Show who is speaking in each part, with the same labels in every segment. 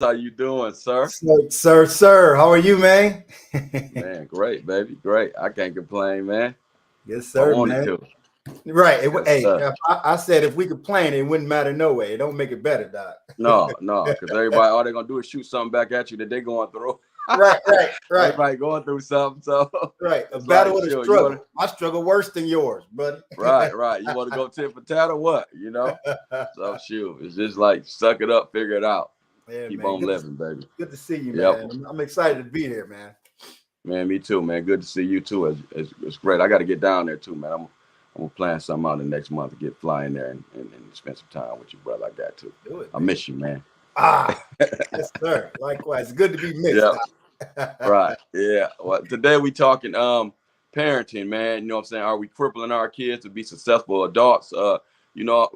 Speaker 1: How you doing, sir?
Speaker 2: Sir, how are you, man?
Speaker 1: Man, great, baby, great. I can't complain, man.
Speaker 2: Yes,
Speaker 1: I
Speaker 2: sir,
Speaker 1: wanted
Speaker 2: man.
Speaker 1: to.
Speaker 2: Right.
Speaker 1: Yes,
Speaker 2: Hey,
Speaker 1: sir.
Speaker 2: I said if we could plan, it wouldn't matter no way. It don't make it better, Doc.
Speaker 1: No, no, because everybody, all they're gonna do is shoot something back at you that they're going through.
Speaker 2: Right,
Speaker 1: Everybody going through something, so
Speaker 2: right. A
Speaker 1: it's like,
Speaker 2: battle with a
Speaker 1: sure, you want to,
Speaker 2: struggle. My struggle worse than yours, buddy.
Speaker 1: right, right. You want to go tit for tat or what? So shoot, it's just like suck it up, figure it out,
Speaker 2: Yeah,
Speaker 1: keep
Speaker 2: man.
Speaker 1: on living, baby.
Speaker 2: Good to see you,
Speaker 1: Yep,
Speaker 2: man. I'm excited to be here, man.
Speaker 1: man. Me too, man. Good to see you too. It's great. I got to get down there too, man. I'm gonna plan something out the next month to get flying there and spend some time with you, brother. I got to.
Speaker 2: Do it,
Speaker 1: I
Speaker 2: man.
Speaker 1: miss you, man.
Speaker 2: Yes, sir. Likewise. It's good to be missed,
Speaker 1: Yeah,
Speaker 2: Doc.
Speaker 1: right. Yeah. Well, today we talking parenting, man. You know what I'm saying? Are we crippling our kids to be successful adults? You know,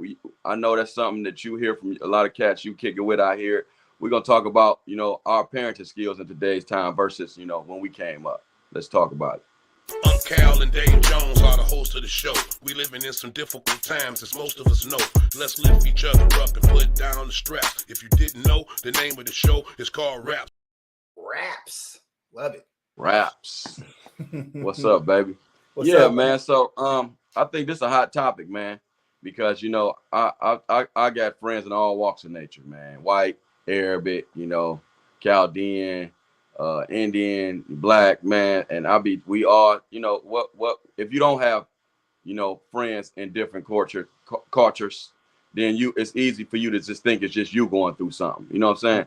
Speaker 1: I know that's something that you hear from a lot of cats you kicking with out here. We're gonna talk about, our parenting skills in today's time versus, when we came up. Let's talk about it.
Speaker 3: I'm Cal and Dave Jones are the host of the show. We living in some difficult times, as most of us know. Let's lift each other up and put down the stress. If you didn't know, the name of the show is called Raps.
Speaker 2: Raps. Love it.
Speaker 1: Raps. What's up, baby?
Speaker 2: What's
Speaker 1: Yeah,
Speaker 2: up, man?
Speaker 1: man. So I think this is a hot topic, man, because I got friends in all walks of nature, man. White, Arabic, Chaldean, Indian, black, man, and we all, what if you don't have, friends in different cultures, then it's easy for you to just think it's just you going through something. You know what I'm saying?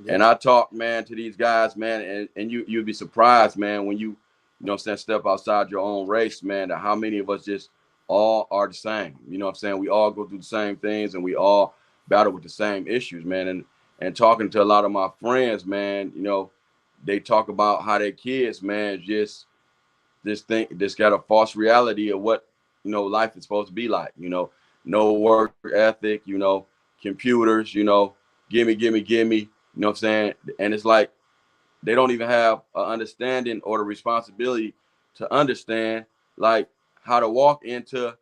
Speaker 1: And
Speaker 2: Yeah.
Speaker 1: I talk, man, to these guys, man, and you'd be surprised, man, when you know what I'm saying, step outside your own race, man, that how many of us just all are the same. You know what I'm saying? We all go through the same things and we all battle with the same issues, man. And talking to a lot of my friends, man, they talk about how their kids, man, just got a false reality of what, life is supposed to be like, no work ethic, computers, gimme, you know what I'm saying? And it's like they don't even have an understanding or the responsibility to understand like how to walk into,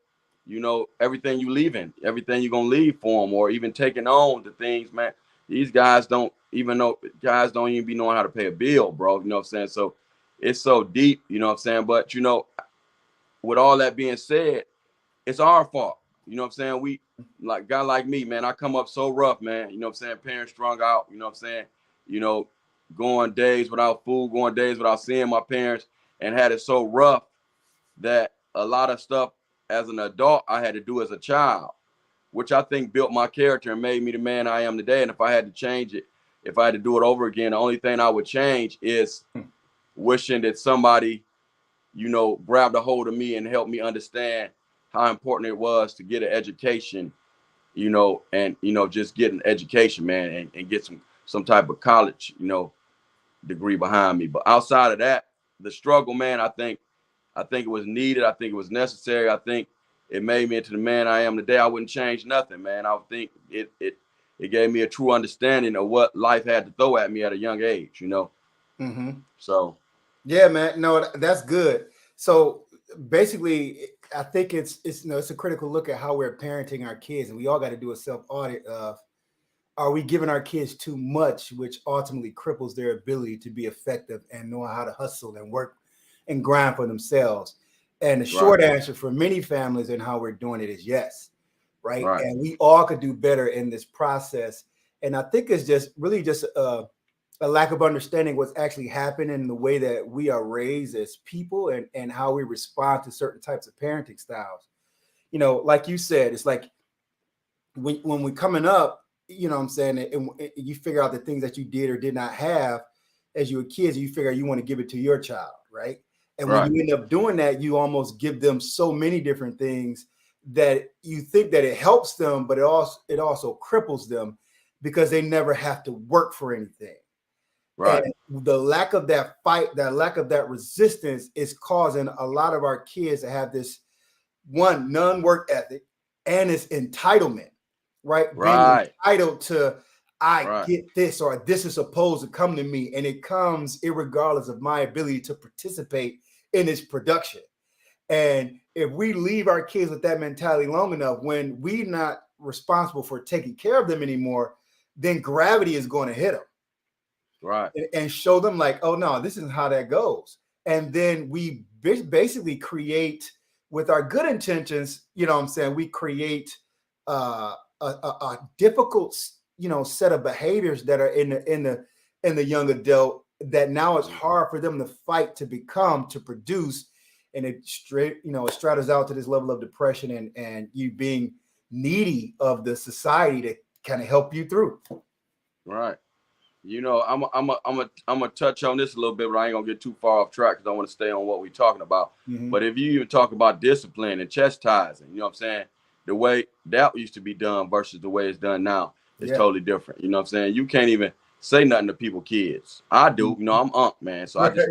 Speaker 1: everything you leaving, everything you're gonna leave for them, or even taking on the things, man. These guys don't even be knowing how to pay a bill, bro. You know what I'm saying? So it's so deep, you know what I'm saying? But with all that being said, it's our fault. You know what I'm saying? We like guy like me, man. I come up so rough, man. You know what I'm saying? Parents strung out. You know what I'm saying? You know, going days without food, going days without seeing my parents, and had it so rough that a lot of stuff as an adult I had to do as a child, which I think built my character and made me the man I am today. And if I had to change it, if I had to do it over again, the only thing I would change is wishing that somebody, grabbed a hold of me and helped me understand how important it was to get an education, and just get an education, man, and get some type of college, degree behind me. But outside of that, the struggle, man, I think it was needed. I think it was necessary. I think it made me into the man I am today. I wouldn't change nothing, man. I think it gave me a true understanding of what life had to throw at me at a young age.
Speaker 2: Hmm.
Speaker 1: So
Speaker 2: Yeah, man. No, that's good. So basically, I think it's a critical look at how we're parenting our kids, and we all got to do a self audit of are we giving our kids too much, which ultimately cripples their ability to be effective and know how to hustle and work and grind for themselves. And the
Speaker 1: right,
Speaker 2: short answer for many families and how we're doing it is yes, right?
Speaker 1: right,
Speaker 2: And we all could do better in this process. And I think it's just really just a lack of understanding what's actually happening in the way that we are raised as people and how we respond to certain types of parenting styles. Like you said, it's like when we're coming up, you know what I'm saying, and you figure out the things that you did or did not have as you were kids, you figure out you want to give it to your child, right? And when
Speaker 1: right,
Speaker 2: you end up doing that, you almost give them so many different things that you think that it helps them, but it also cripples them because they never have to work for anything. And
Speaker 1: right,
Speaker 2: the lack of that fight, that lack of that resistance is causing a lot of our kids to have this one non-work ethic and it's entitlement, right? Being
Speaker 1: right,
Speaker 2: entitled to, I
Speaker 1: right,
Speaker 2: get this or this is supposed to come to me, and it comes irregardless of my ability to participate in its production. And if we leave our kids with that mentality long enough, when we're not responsible for taking care of them anymore, then gravity is going to hit them.
Speaker 1: Right.
Speaker 2: and show them like, oh no, this isn't how that goes. And then we basically create with our good intentions, you know what I'm saying? We create a difficult, set of behaviors that are in the young adult that now it's hard for them to fight, to produce. And it it straddles out to this level of depression and you being needy of the society to kind of help you through.
Speaker 1: Right. I'm gonna touch on this a little bit, but I ain't gonna get too far off track because I want to stay on what we're talking about.
Speaker 2: Mm-hmm.
Speaker 1: But if you even talk about discipline and chastising, you know what I'm saying? The way that used to be done versus the way it's done now is totally different. You know what I'm saying? You can't even say nothing to people, kids. I do. You know, I'm unk, man. So I just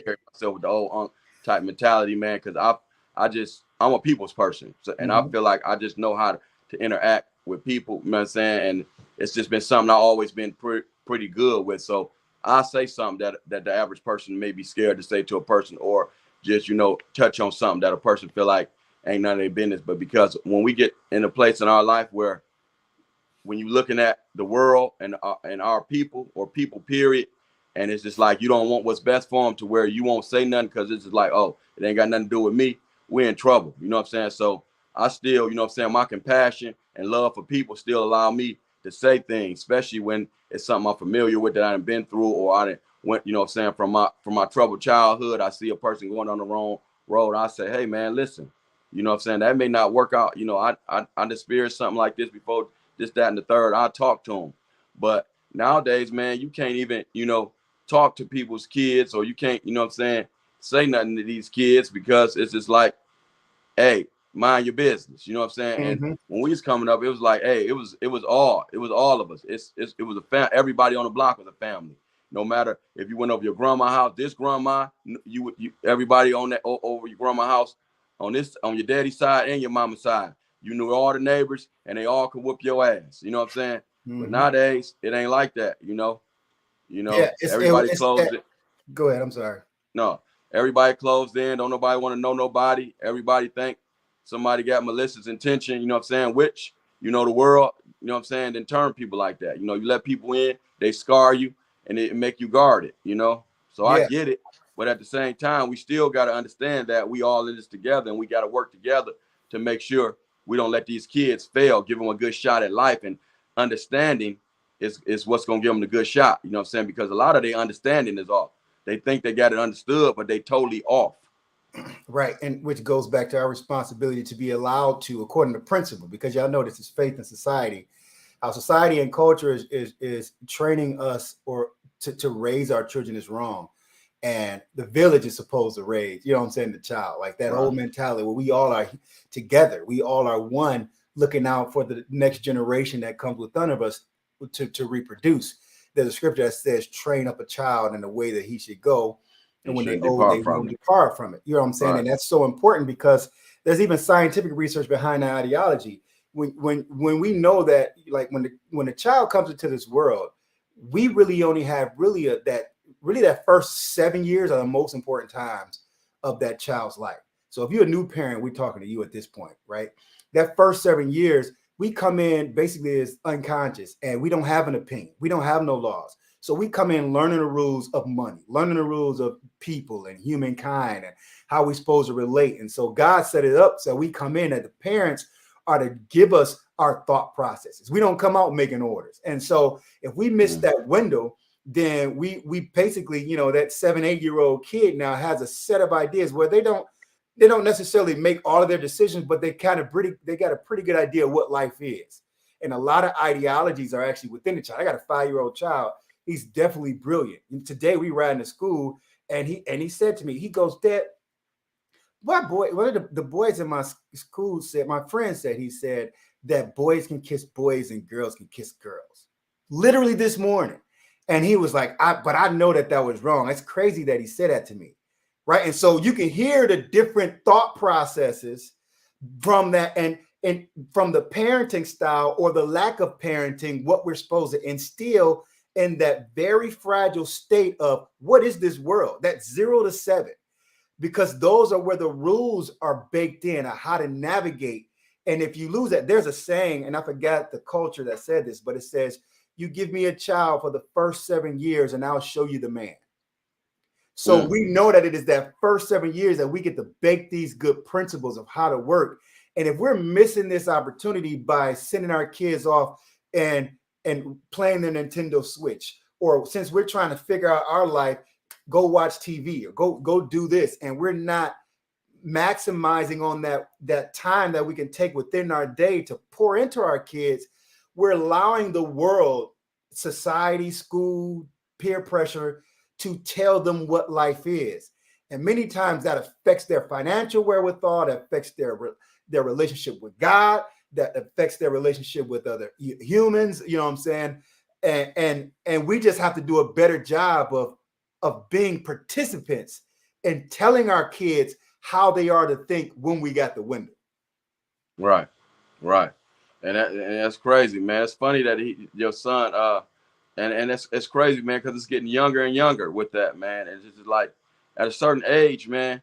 Speaker 1: carry myself with the old unk type mentality, man, because I'm a people's person. So, and I feel like I just know how to interact with people, you know what I'm saying? And it's just been something I've always been pretty good with. So I say something that the average person may be scared to say to a person, or just, touch on something that a person feel like ain't none of their business. But because when we get in a place in our life where when you're looking at the world and our people or people period, and it's just like you don't want what's best for them, to where you won't say nothing because it's just like, oh, it ain't got nothing to do with me, we're in trouble. You know what I'm saying? So I still, my compassion and love for people still allow me to say things, especially when it's something I'm familiar with that I done been through, or I done went, from my troubled childhood. I see a person going on the wrong road. I say, hey man, listen, that may not work out. I experienced something like this before, this, that, and the third. I talk to them. But nowadays, man, you can't even, talk to people's kids, or you can't, say nothing to these kids because it's just like, hey, mind your business. You know what I'm saying?
Speaker 2: Mm-hmm.
Speaker 1: And when we was coming up, it was like, hey, it was all of us. It was everybody on the block was a family. No matter if you went over your grandma's house, this grandma, you everybody on that over your grandma's house, on your daddy's side and your mama's side, you knew all the neighbors and they all could whoop your ass. You know what I'm saying?
Speaker 2: Mm-hmm.
Speaker 1: But nowadays it ain't like that.
Speaker 2: Everybody
Speaker 1: closed it.
Speaker 2: Go ahead. I'm sorry.
Speaker 1: No, everybody closed in. Don't nobody want to know nobody. Everybody think somebody got malicious intention, you know what I'm saying? Which, the world, you know what I'm saying, then turn people like that. You let people in, they scar you, and it make you guarded, So I get it. But at the same time, we still got to understand that we all in this together, and we got to work together to make sure we don't let these kids fail, give them a good shot at life. And understanding is what's going to give them the good shot, you know what I'm saying? Because a lot of their understanding is off. They think they got it understood, but they totally off.
Speaker 2: Right. And which goes back to our responsibility to be allowed to, according to principle, because y'all know this is faith and society. Our society and culture is training us or to raise our children is wrong. And the village is supposed to raise, you know what I'm saying, the child, like that whole mentality where we all are together. We all are one, looking out for the next generation that comes with none of us to reproduce. There's a scripture that says, train up a child in the way that he should go. And when they old, they won't depart from it. You know what I'm saying? Right. And that's so important because there's even scientific research behind the ideology. When we know that, like when the child comes into this world, we really only have that first 7 years are the most important times of that child's life. So if you're a new parent, we're talking to you at this point, right? That first 7 years, we come in basically as unconscious and we don't have an opinion. We don't have no laws. So we come in learning the rules of money, learning the rules of people and humankind and how we're supposed to relate. And so God set it up so we come in, that the parents are to give us our thought processes. We don't come out making orders. And so if we miss that window, then we basically, that 7-8-year-old kid now has a set of ideas where they don't necessarily make all of their decisions, but they got a pretty good idea of what life is. And a lot of ideologies are actually within the child. I got a 5-year-old child. He's definitely brilliant. And today we riding to school, and he said to me, he goes, Dad, one of the boys in my school said, my friend said, he said that boys can kiss boys and girls can kiss girls. Literally this morning. And he was like, but I know that was wrong. It's crazy that he said that to me. Right. And so you can hear the different thought processes from that and from the parenting style or the lack of parenting, what we're supposed to instill in that very fragile state of what is this world? That's 0 to 7, because those are where the rules are baked in of how to navigate. And if you lose that, there's a saying, and I forgot the culture that said this, but it says, you give me a child for the first 7 years and I'll show you the man. So we know that it is that first 7 years that we get to bake these good principles of how to work. And if we're missing this opportunity by sending our kids off and playing the Nintendo Switch, or since we're trying to figure out our life, go watch TV or go do this, and we're not maximizing on that time that we can take within our day to pour into our kids, we're allowing the world, society, school, peer pressure to tell them what life is. And many times that affects their financial wherewithal, that affects their relationship with God, that affects their relationship with other humans, you know what I'm saying? And we just have to do a better job of being participants and telling our kids how they are to think when we got the window.
Speaker 1: Right. And that's crazy, man. It's funny that your son, and it's crazy, man, because it's getting younger and younger with that, man. And it's just like at a certain age, man,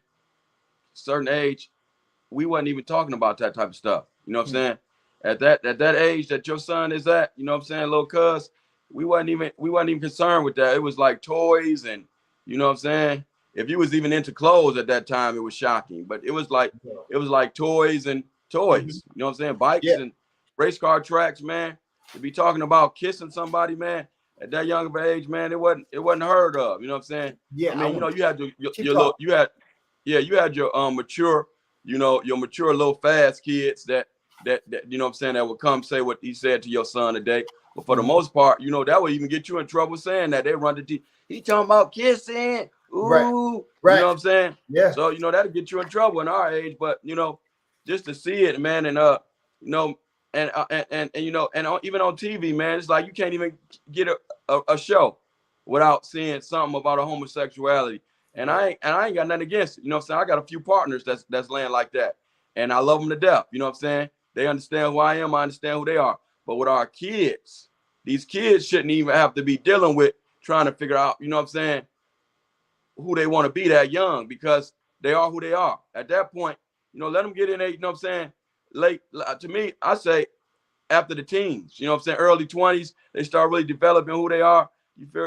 Speaker 1: we wasn't even talking about that type of stuff. You know what I'm saying? At that age that your son is at, you know what I'm saying, little cuz, we wasn't even concerned with that. It was like toys, and you know what I'm saying? If you was even into clothes at that time, it was shocking. But it was like toys and toys. You know what I'm saying? Bikes and race car tracks, man. To be talking about kissing somebody, man, at that young of an age, man, it wasn't heard of. You know what I'm saying?
Speaker 2: Yeah.
Speaker 1: I mean, you know, you had your mature, you know, your mature little fast kids that you know what I'm saying, that would come say what he said to your son today. But for the most part, you know, that would even get you in trouble saying that. They run the T. He talking about kissing. Ooh,
Speaker 2: right.
Speaker 1: You know what I'm saying?
Speaker 2: Yeah.
Speaker 1: So, you know, that'll get you in trouble in our age. But, you know, just to see it, man, and you know, and you know, and even on TV, man, it's like you can't even get a show without seeing something about a homosexuality. And I ain't got nothing against it. You know what I'm saying? I got a few partners that's laying like that. And I love them to death. You know what I'm saying? They understand who I am. I understand who they are. But with our kids, these kids shouldn't even have to be dealing with trying to figure out, you know what I'm saying, who they want to be that young, because they are who they are. At that point, you know, let them get in there, you know what I'm saying, late. To me, I say after the teens, you know what I'm saying, early 20s, they start really developing who they are.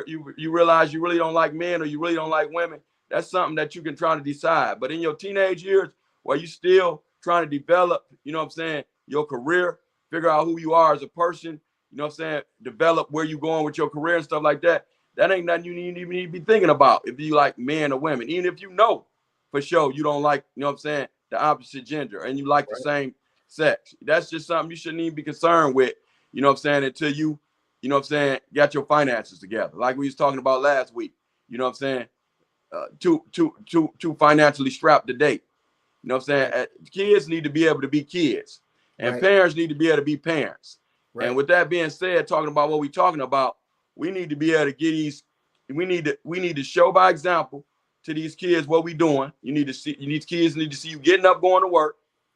Speaker 1: You realize you really don't like men or you really don't like women. That's something that you can try to decide. But in your teenage years, where you still trying to develop, you know what I'm saying, your career, figure out who you are as a person, you know what I'm saying, develop where you going with your career and stuff like that. That ain't nothing you need to be thinking about if you like men or women. Even if you know for sure you don't like, you know what I'm saying, the opposite gender, and you like the same sex. That's just something you shouldn't even be concerned with, you know what I'm saying, until you know what I'm saying, got your finances together. Like we was talking about last week, you know what I'm saying, too financially strapped to date. You know what I'm saying? Kids need to be able to be kids, and parents need to be able to be parents. And with that being said, talking about what we're talking about, we need to be able to get these. We need to show by example to these kids what we doing. Kids need to see you getting up, going to work.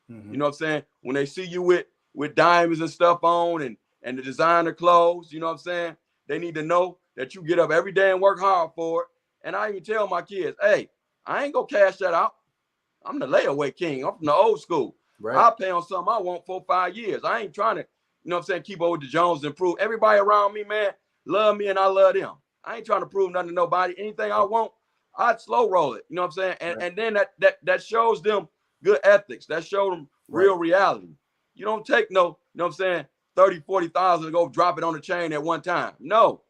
Speaker 1: You know what I'm saying? When they see you with diamonds and stuff on and the designer clothes, you know what I'm saying? They need to know that you get up every day and work hard for it. And I even tell my kids, hey, I ain't gonna cash that out. I'm the layaway king. I'm from the old school. I'll pay on something I want 4 or 5 years. I ain't trying to, you know what I'm saying, keep over the Jones and prove. Everybody around me, man, love me and I love them. I ain't trying to prove nothing to nobody. Anything I want, I'd slow roll it. You know what I'm saying? And then that shows them good ethics. That shows them real reality. You don't take no, you know what I'm saying, 30, 40,000 to go drop it on the chain at one time. No.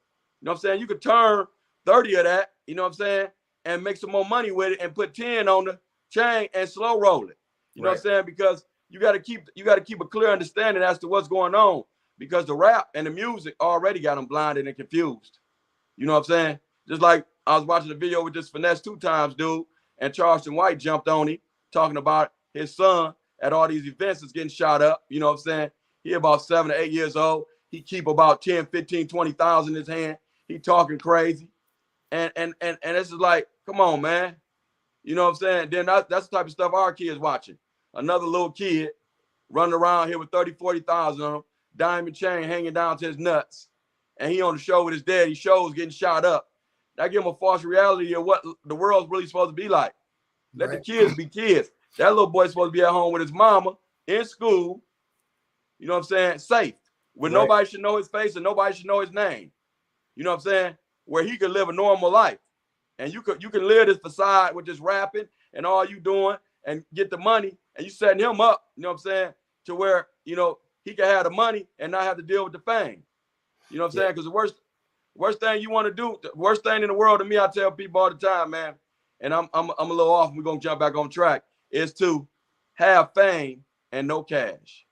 Speaker 1: You know what I'm saying? You could turn 30 of that, you know what I'm saying, and make some more money with it and put 10 on the chain and slow roll it. You know what I'm saying? Because you got to keep a clear understanding as to what's going on, because the rap and the music already got them blinded and confused. You know what I'm saying? Just like I was watching a video with this Finesse 2 Times dude, and Charleston White jumped on him talking about his son at all these events is getting shot up. You know what I'm saying? He about 7 or 8 years old. He keep about 10, 15, 20,000 in his hand. He talking crazy. And this is like, come on, man. You know what I'm saying? Then that's the type of stuff our kids watching. Another little kid running around here with 30, 40,000 on him, diamond chain hanging down to his nuts. And he on the show with his dad. He shows getting shot up. That give him a false reality of what the world's really supposed to be like. Let the kids be kids. That little boy's supposed to be at home with his mama, in school, you know what I'm saying, safe. where
Speaker 2: Right.
Speaker 1: nobody should know his face and nobody should know his name. You know what I'm saying? Where he could live a normal life. And you can live this facade with this rapping and all you doing and get the money, and you setting him up, you know what I'm saying, to where, you know, he can have the money and not have to deal with the fame. You know what I'm saying? Because the worst thing you want to do, the worst thing in the world to me, I tell people all the time, man, and I'm a little off, we're gonna jump back on track, is to have fame and no cash.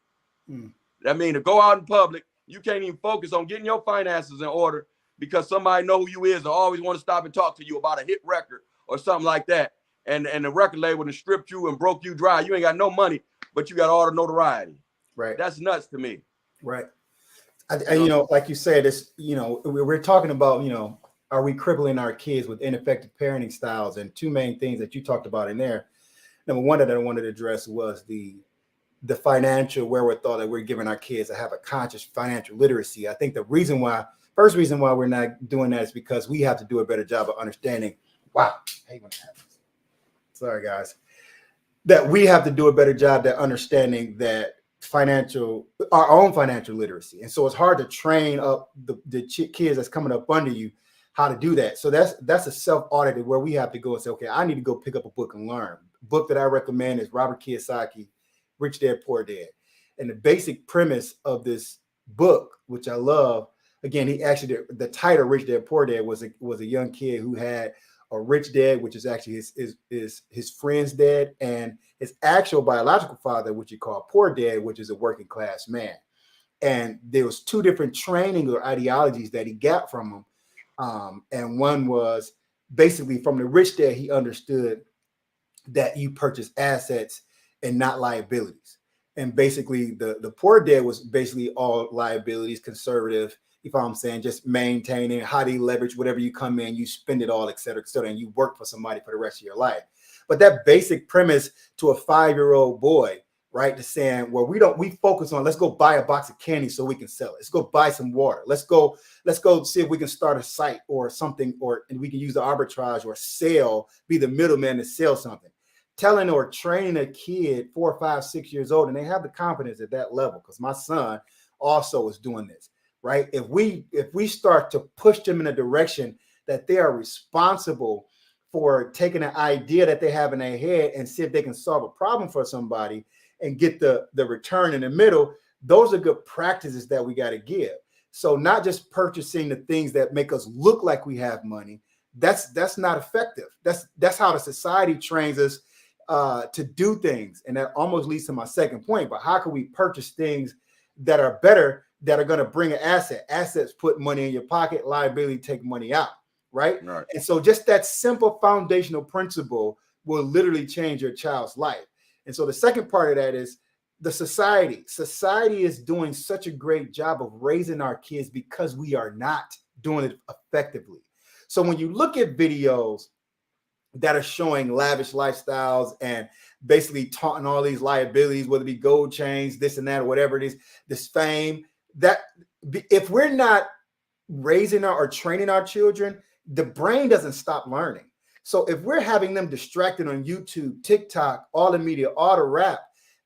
Speaker 1: That means to go out in public, you can't even focus on getting your finances in order because somebody know who you is or always want to stop and talk to you about a hit record or something like that. And the record label has stripped you and broke you dry. You ain't got no money, but you got all the notoriety.
Speaker 2: Right.
Speaker 1: That's nuts to me.
Speaker 2: Right. And, you know, like you said, it's, you know, we're talking about, you know, are we crippling our kids with ineffective parenting styles? And two main things that you talked about in there. Number one that I wanted to address was the financial wherewithal that we're giving our kids to have a conscious financial literacy. I think the first reason why we're not doing that is because we have to do a better job of understanding. Wow. Hey, what happens? Sorry, guys. That we have to do a better job at understanding that our own financial literacy. And so it's hard to train up the kids that's coming up under you how to do that. So that's a self-audited where we have to go and say, okay, I need to go pick up a book and learn. Book that I recommend is Robert Kiyosaki, Rich Dad, Poor Dad. And the basic premise of this book, which I love, again, the title Rich Dad, Poor Dad was a young kid who had a rich dad, which is actually his friend's dad, and his actual biological father, which you call poor dad, which is a working class man. And there was two different training or ideologies that he got from him. And one was basically from the rich dad, he understood that you purchase assets and not liabilities. And basically the poor dad was basically all liabilities, conservative, if I'm saying, just maintaining, how do you leverage whatever you come in, you spend it all, et cetera, and you work for somebody for the rest of your life. But that basic premise to a 5-year-old boy, right, to saying, well, we focus on, let's go buy a box of candy so we can sell it. Let's go buy some water. Let's go see if we can start a site or something, and we can use the arbitrage or be the middleman to sell something. Telling or training a kid 4, 5, 6 years old, and they have the confidence at that level, because my son also is doing this. Right. If we start to push them in a direction that they are responsible for taking an idea that they have in their head and see if they can solve a problem for somebody and get the return in the middle, those are good practices that we got to give. So not just purchasing the things that make us look like we have money. That's not effective. That's how the society trains us to do things. And that almost leads to my second point. But how can we purchase things that are better, that are going to bring an asset? Assets put money in your pocket, liability take money out, right? And so just that simple foundational principle will literally change your child's life. And so the second part of that is the society. Society is doing such a great job of raising our kids because we are not doing it effectively. So when you look at videos that are showing lavish lifestyles and basically taunting all these liabilities, whether it be gold chains, this and that, or whatever it is, this fame, that if we're not raising or training our children, the brain doesn't stop learning. So if we're having them distracted on YouTube, TikTok, all the media, all the rap,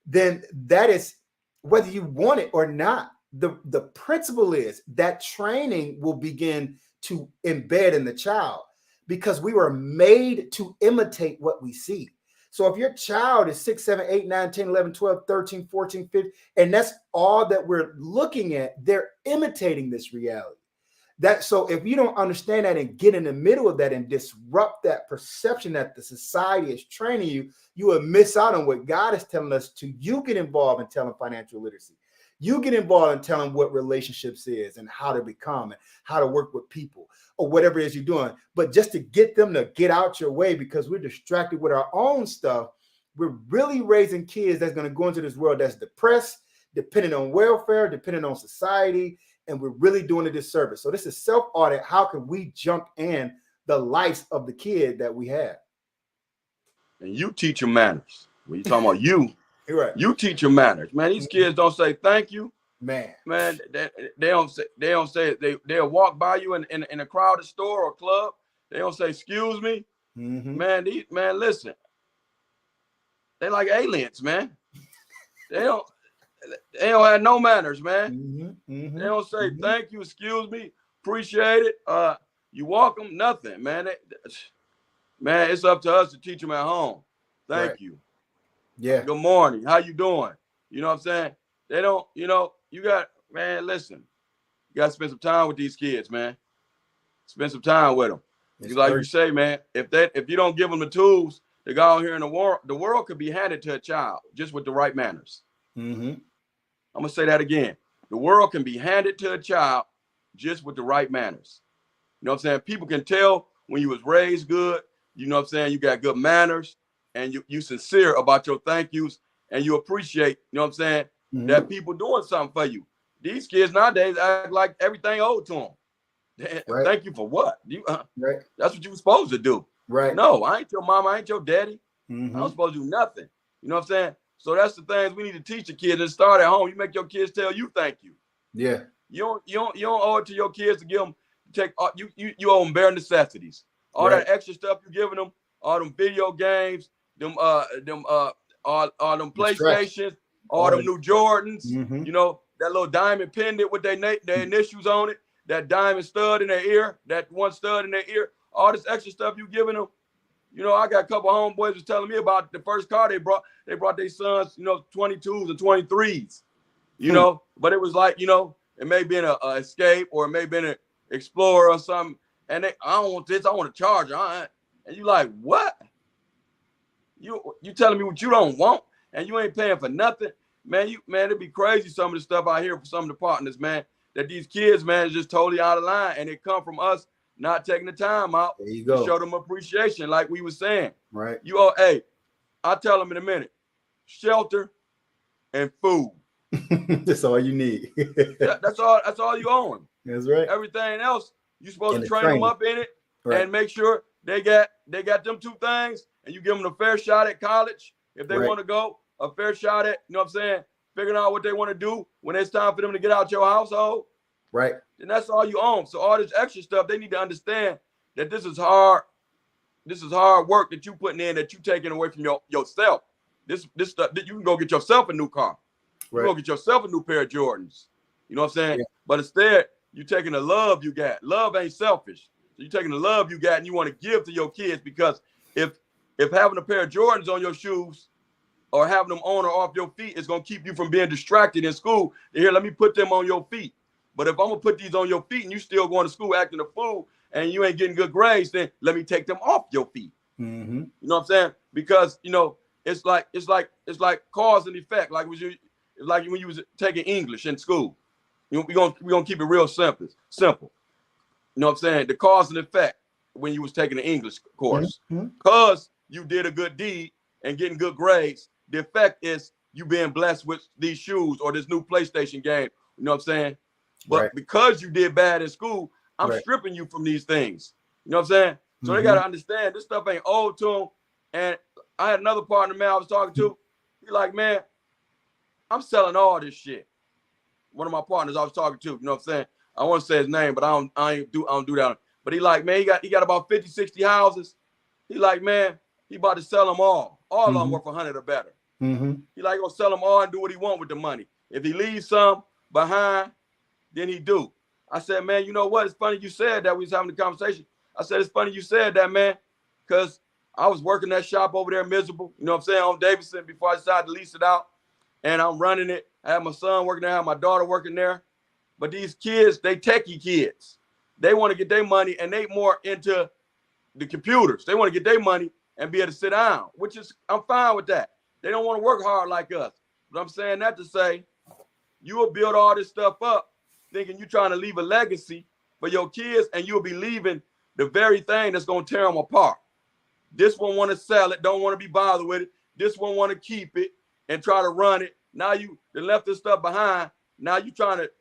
Speaker 2: then that is, whether you want it or not, the principle is that training will begin to embed in the child, because we were made to imitate what we see. So if your child is 6, 7, 8, 9, 10, 11, 12, 13, 14, 15, and that's all that we're looking at, they're imitating this reality. So if you don't understand that and get in the middle of that and disrupt that perception that the society is training you, you will miss out on what God is telling us to. You get involved in telling financial literacy. You get involved in telling what relationships is and how to become and how to work with people or whatever it is you're doing. But just to get them to get out your way because we're distracted with our own stuff, we're really raising kids that's going to go into this world that's depressed, dependent on welfare, dependent on society, and we're really doing a disservice. So this is self-audit. How can we jump in the lives of the kid that we have?
Speaker 1: And you teach them manners. When you're talking about you,
Speaker 2: you're right.
Speaker 1: You teach them manners. Man, these kids don't say thank you.
Speaker 2: Man,
Speaker 1: they don't say they'll walk by you in a crowded store or club. They don't say excuse me. Man, listen. They like aliens, man. They don't They don't have no manners, man. They don't say
Speaker 2: Mm-hmm.
Speaker 1: thank you, excuse me, appreciate it. You welcome, nothing, man. Man, it's up to us to teach them at home. Thank you.
Speaker 2: Yeah.
Speaker 1: Good morning. How you doing? You know what I'm saying? They don't, you know, you got, man, listen, you got to spend some time with these kids, man. Spend some time with them. Like you say, man, if you don't give them the tools to go out here in the world could be handed to a child just with the right manners.
Speaker 2: Mm-hmm.
Speaker 1: I'm going to say that again. The world can be handed to a child just with the right manners. You know what I'm saying? People can tell when you was raised good, you know what I'm saying? You got good manners and you sincere about your thank yous and you appreciate, you know what I'm saying, that people doing something for you. These kids nowadays act like everything owed to them.
Speaker 2: Right.
Speaker 1: Thank you for what?
Speaker 2: Right.
Speaker 1: That's what you were supposed to do.
Speaker 2: Right.
Speaker 1: No, I ain't your mama, I ain't your daddy.
Speaker 2: Mm-hmm.
Speaker 1: I'm supposed to do nothing. You know what I'm saying? So that's the things we need to teach the kids and start at home. You make your kids tell you thank you.
Speaker 2: Yeah.
Speaker 1: You don't owe it to your kids to give them you owe them bare necessities. All that extra stuff you giving them, all them video games, all them PlayStations, all them new Jordans, you know, that little diamond pendant with their initials on it, that diamond stud in their ear, that one stud in their ear, all this extra stuff you giving them. You know, I got a couple of homeboys was telling me about the first car they brought. They brought their sons, you know, 22s and 23s, you know, but it was like, you know, it may be an Escape or it may be an Explorer or something. And I don't want this, I want a Charger. And you like, what? You telling me what you don't want and you ain't paying for nothing? Man, it'd be crazy some of the stuff I hear from some of the partners, man, that these kids, man, is just totally out of line. And it come from us not taking the time out to show them appreciation, like we were saying.
Speaker 2: Right.
Speaker 1: Hey, I'll tell them in a minute. Shelter and food.
Speaker 2: That's all you need.
Speaker 1: That's all you owe them.
Speaker 2: That's right.
Speaker 1: Everything else, you supposed to train them up in it and make sure they got them two things, and you give them a fair shot at college if they want to go, a fair shot at, you know what I'm saying, figuring out what they want to do when it's time for them to get out your household.
Speaker 2: Right.
Speaker 1: And that's all you own. So all this extra stuff, they need to understand that this is hard. This is hard work that you putting in, that you taking away from yourself. This stuff that you can go get yourself a new car. You can go get yourself a new pair of Jordans. You know what I'm saying? Yeah. But instead, you taking the love you got. Love ain't selfish. So you taking the love you got and you want to give to your kids, because if having a pair of Jordans on your shoes or having them on or off your feet is going to keep you from being distracted in school, here, let me put them on your feet. But if I'm going to put these on your feet and you still going to school acting a fool and you ain't getting good grades, then let me take them off your feet.
Speaker 2: Mm-hmm.
Speaker 1: You know what I'm saying? Because, you know, it's like cause and effect. Like when you was taking English in school. You know, we're gonna keep it real simple. You know what I'm saying? The cause and effect when you was taking the English course. Because you did a good deed and getting good grades, the effect is you being blessed with these shoes or this new PlayStation game. You know what I'm saying? But because you did bad in school, I'm stripping you from these things. You know what I'm saying? So they got to understand this stuff ain't owed to them. And I had another partner, man, I was talking to. He like, man, I'm selling all this shit. One of my partners I was talking to, you know what I'm saying? I want to say his name, but I don't do that. But he like, man, he got about 50, 60 houses. He like, man, he about to sell them all. All of them worth 100 or better. He like gonna sell them all and do what he want with the money. If he leaves some behind, then he do. I said, man, you know what? It's funny you said that. We was having a conversation. I said, it's funny you said that, man, because I was working that shop over there miserable, you know what I'm saying, on Davidson before I decided to lease it out. And I'm running it. I have my son working there. I have my daughter working there. But these kids, they techie kids. They want to get their money, and they more into the computers. They want to get their money and be able to sit down, which is, I'm fine with that. They don't want to work hard like us. But I'm saying that to say, you will build all this stuff up thinking you're trying to leave a legacy for your kids, and you'll be leaving the very thing that's going to tear them apart. This one want to sell it, don't want to be bothered with it. This one want to keep it and try to run it. Now you left this stuff behind. Now you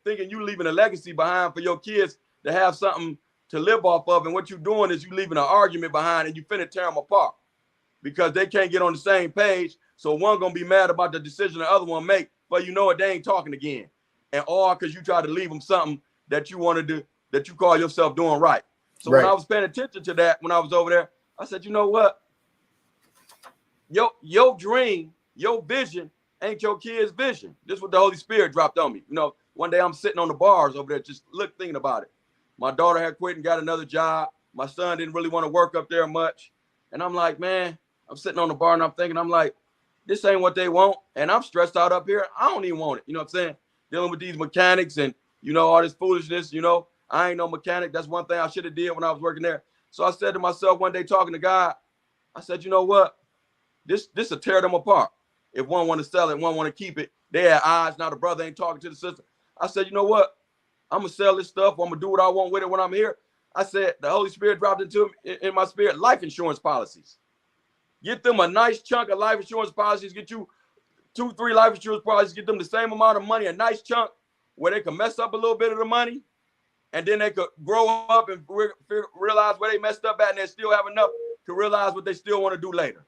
Speaker 1: thinking you leaving a legacy behind for your kids to have something to live off of. And what you're doing is you leaving an argument behind, and you finna tear them apart because they can't get on the same page. So one gonna be mad about the decision the other one make, but you know it, they ain't talking again. And all because you try to leave them something that you want to do, that you call yourself doing right. So when I was paying attention to that, when I was over there, I said, you know what? Your dream, your vision ain't your kid's vision. This is what the Holy Spirit dropped on me. You know, one day I'm sitting on the bars over there, just thinking about it. My daughter had quit and got another job. My son didn't really want to work up there much. And I'm like, man, I'm sitting on the bar and I'm thinking, I'm like, this ain't what they want. And I'm stressed out up here. I don't even want it. You know what I'm saying? Dealing with these mechanics and, you know, all this foolishness, you know, I ain't no mechanic. That's one thing I should have did when I was working there. So I said to myself one day, talking to God, I said, you know what? This will tear them apart. If one want to sell it, one want to keep it, they had eyes. Now the brother ain't talking to the sister. I said, you know what? I'm going to sell this stuff. I'm going to do what I want with it when I'm here. I said, the Holy Spirit dropped into me, in my spirit, life insurance policies. Get them a nice chunk of life insurance policies. Get you 2-3 life insurance policies. Get them the same amount of money, a nice chunk where they can mess up a little bit of the money. And then they could grow up and realize where they messed up at, and they still have enough to realize what they still want to do later.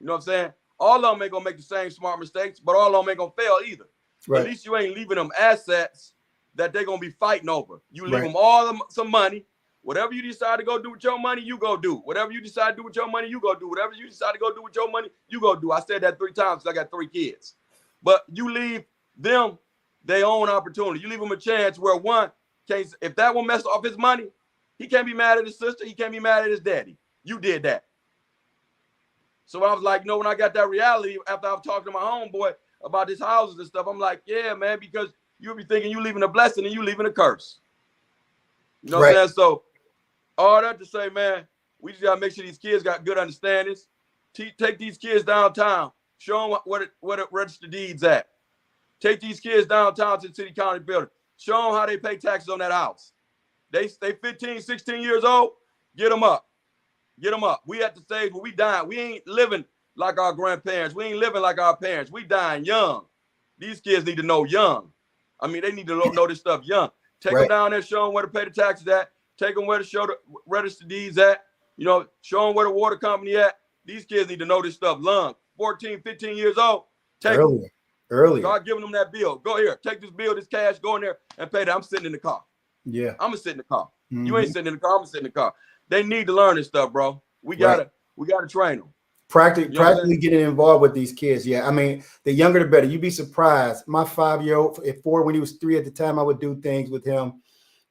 Speaker 1: You know what I'm saying? All of them ain't going to make the same smart mistakes, but all of them ain't going to fail either. Right. At least you ain't leaving them assets that they're going to be fighting over. You leave them all some money. Whatever you decide to go do with your money, you go do. Whatever you decide to do with your money, you go do. Whatever you decide to go do with your money, you go do. I said that 3 times because I got 3 kids. But you leave them their own opportunity. You leave them a chance where one can't, if that one messed off his money, he can't be mad at his sister. He can't be mad at his daddy. You did that. So I was like, you know, when I got that reality, after I was talking to my homeboy about his houses and stuff, I'm like, yeah, man, because you'll be thinking you leaving a blessing and you leaving a curse. You know what I'm saying? So all that to say, man, we just got to make sure these kids got good understandings. Take these kids downtown. Show them what a registered deeds at. Take these kids downtown to the city county building. Show them how they pay taxes on that house. They 15, 16 years old. Get them up. Get them up. We at the stage where we dying. We ain't living like our grandparents. We ain't living like our parents. We dying young. These kids need to know young. I mean, they need to know this stuff young. Take them down there, show them where to pay the taxes at. Take them where to show the register deeds at. You know, show them where the water company at. These kids need to know this stuff young. 14, 15 years old. Take earlier. Start giving them that bill. Go here. Take this bill, this cash. Go in there and pay that. I'm sitting in the car. Yeah. I'm going to sit in the car. Mm-hmm. You ain't sitting in the car. I'm going to sit in the car. They need to learn this stuff, bro. We gotta train them.
Speaker 2: Practically getting involved with these kids. Yeah, I mean, the younger the better. You'd be surprised. My 5-year-old, at 4, when he was 3 at the time, I would do things with him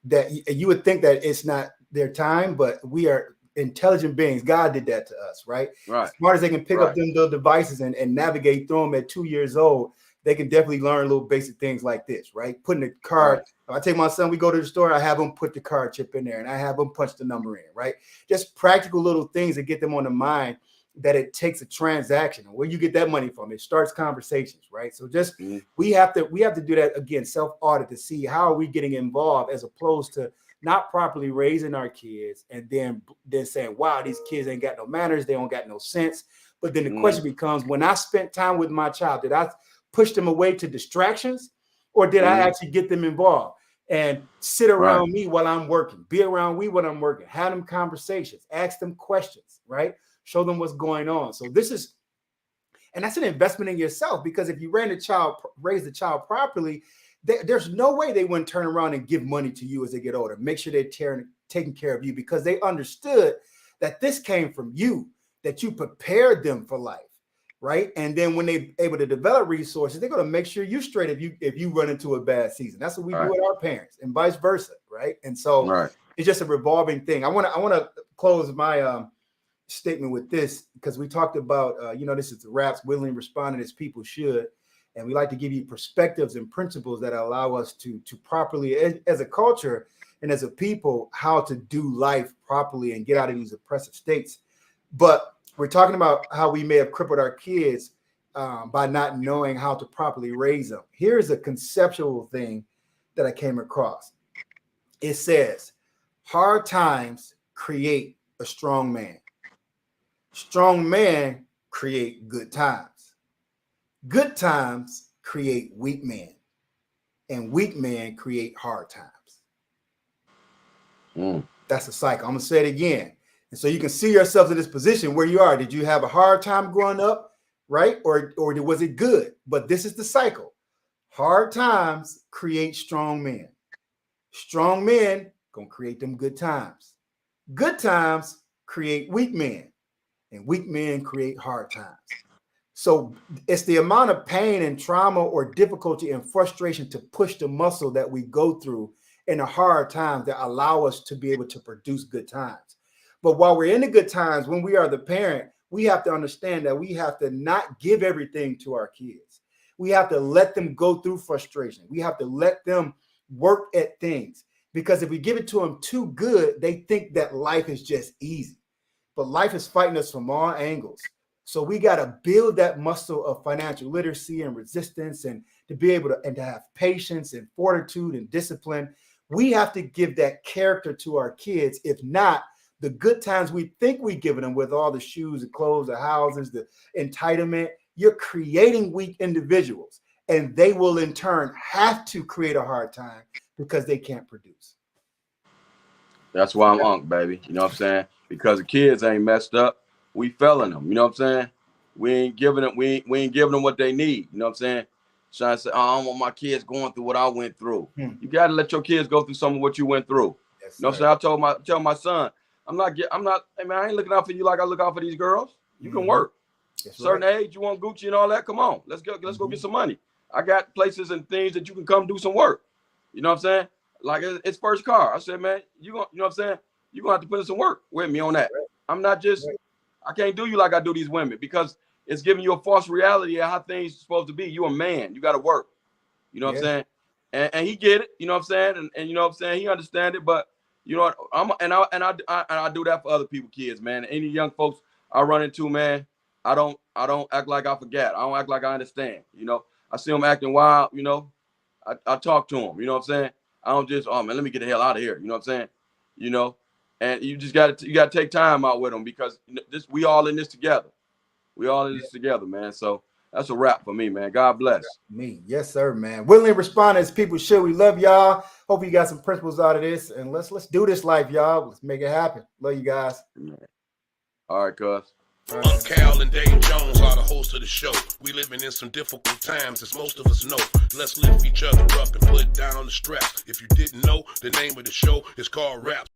Speaker 2: that you would think that it's not their time, but we are intelligent beings. God did that to us, right? As smart as they can pick up them little devices and navigate through them at 2 years old, they can definitely learn little basic things like this, right? Putting the card. If I take my son, we go to the store, I have him put the card chip in there and I have him punch the number in, right? Just practical little things that get them on the mind that it takes a transaction. Where you get that money from, it starts conversations, right? So just we have to do that again, self-audit, to see how are we getting involved, as opposed to not properly raising our kids and then saying, wow, these kids ain't got no manners, they don't got no sense. But then the question becomes, when I spent time with my child, did I push them away to distractions, or did I actually get them involved and sit around me while I'm working, be around me while I'm working, have them conversations, ask them questions, right? Show them what's going on. So and that's an investment in yourself, because if you raise the child properly, there's no way they wouldn't turn around and give money to you as they get older. Make sure they're taking care of you, because they understood that this came from you, that you prepared them for life. Right. And then when they're able to develop resources, they're going to make sure you're straight if you run into a bad season. That's what we do with our parents, and vice versa. Right. And so it's just a revolving thing. I want to close my statement with this, because we talked about, this is the raps, willingly responding as people should. And we like to give you perspectives and principles that allow us to properly, as a culture and as a people, how to do life properly and get out of these oppressive states. But we're talking about how we may have crippled our kids by not knowing how to properly raise them. Here's a conceptual thing that I came across. It says, hard times create a strong man. Strong men create good times. Good times create weak men. And weak men create hard times. That's a cycle. I'm going to say it again. And so you can see yourselves in this position where you are. Did you have a hard time growing up, right? Or was it good? But this is the cycle. Hard times create strong men. Strong men gonna create them good times. Good times create weak men. And weak men create hard times. So it's the amount of pain and trauma or difficulty and frustration to push the muscle that we go through in the hard times that allow us to be able to produce good times. But while we're in the good times, when we are the parent, we have to understand that we have to not give everything to our kids. We have to let them go through frustration. We have to let them work at things, because if we give it to them too good, they think that life is just easy. But life is fighting us from all angles. So we got to build that muscle of financial literacy and resistance, and to be able to have patience and fortitude and discipline. We have to give that character to our kids. If not, the good times we think we're giving them with all the shoes, the clothes, the houses, the entitlement, you're creating weak individuals, and they will in turn have to create a hard time because they can't produce.
Speaker 1: That's why I'm unk, baby. You know what I'm saying? Because the kids ain't messed up. We failing them. You know what I'm saying? We ain't giving them. We ain't giving them what they need. You know what I'm saying? Trying to say, oh, I don't want my kids going through what I went through. You got to let your kids go through some of what you went through.
Speaker 2: Yes,
Speaker 1: you know what I'm saying? I tell my son, hey man, I ain't looking out for you like I look out for these girls. You can work.
Speaker 2: That's
Speaker 1: certain
Speaker 2: right.
Speaker 1: age, you want Gucci and all that. Come on, let's go get some money. I got places and things that you can come do some work. You know what I'm saying? Like it's first car. I said, man, you know what I'm saying? You're gonna have to put in some work with me on that.
Speaker 2: Right.
Speaker 1: I'm not just I can't do you like I do these women, because it's giving you a false reality of how things are supposed to be. You're a man, you gotta work. You know what I'm saying? And he get it, you know what I'm saying? And you know what I'm saying, he understand it, but you know what, I do that for other people, kids, man. Any young folks I run into, man, I don't act like I forget. I don't act like I understand. You know, I see them acting wild, you know, I talk to them, you know what I'm saying? I don't just, oh man, let me get the hell out of here. You know what I'm saying? You know, and you just got to take time out with them, because we all in this together. We all in this together, man. So that's a wrap for me, man. God bless.
Speaker 2: Me. Yes, sir, man. Willingly respond as people should. We love y'all. Hope you got some principles out of this. And let's do this life, y'all. Let's make it happen. Love you guys.
Speaker 1: All right, cuz.
Speaker 3: Cal and Dave Jones are the hosts of the show. We living in some difficult times, as most of us know. Let's lift each other up and put down the stress. If you didn't know, the name of the show is called Rap.